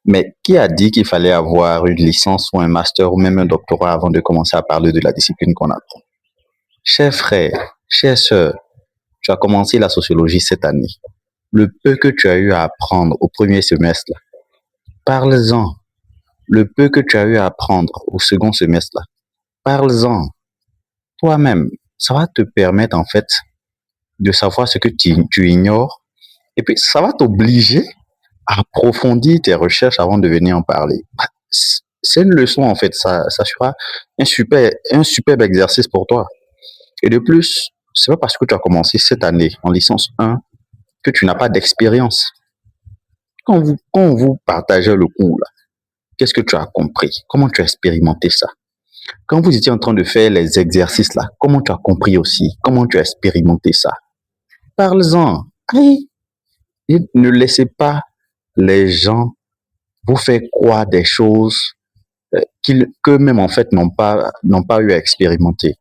Mais qui a dit qu'il fallait avoir une licence ou un master ou même un doctorat avant de commencer à parler de la discipline qu'on apprend? Cher frère, chère sœur, tu as commencé la sociologie cette année. Le peu que tu as eu à apprendre au premier semestre, là, parle-en. Le peu que tu as eu à apprendre au second semestre, là, parle-en toi-même. Ça va te permettre en fait de savoir ce que tu ignores et puis ça va t'obliger à approfondir tes recherches avant de venir en parler. C'est une leçon en fait, ça sera un superbe exercice pour toi. Et de plus, c'est pas parce que tu as commencé cette année en licence 1 que tu n'as pas d'expérience. Quand vous partagez le cours, là, qu'est-ce que tu as compris? Comment tu as expérimenté ça? Quand vous étiez en train de faire les exercices là, comment tu as compris aussi? Comment tu as expérimenté ça? Parle-en. Aïe. Et ne laissez pas les gens vous faire croire des choses qu'eux-mêmes en fait n'ont pas eu à expérimenter.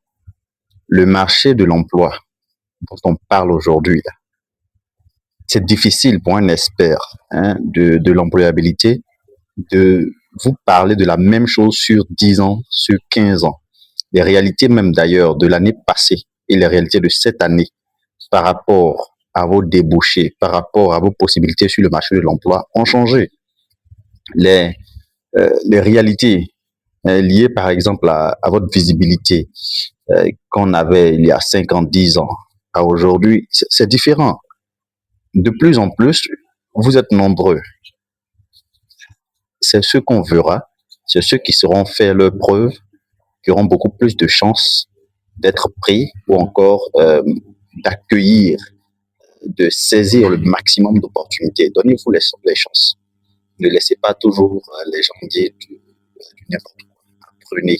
Le marché de l'emploi dont on parle aujourd'hui, c'est difficile pour un expert de l'employabilité de vous parler de la même chose sur 10 ans, sur 15 ans. Les réalités même d'ailleurs de l'année passée et les réalités de cette année par rapport à vos débouchés, par rapport à vos possibilités sur le marché de l'emploi ont changé. Les, les réalités liées par exemple à votre visibilité qu'on avait il y a 5 ans, 10 ans à aujourd'hui, c'est différent. De plus en plus, vous êtes nombreux. C'est ceux qu'on verra, c'est ceux qui sauront faire leurs preuves, qui auront beaucoup plus de chances d'être pris ou encore d'accueillir, de saisir le maximum d'opportunités. Donnez-vous les chances. Ne laissez pas toujours les gens dire du n'importe quoi. Apprenez.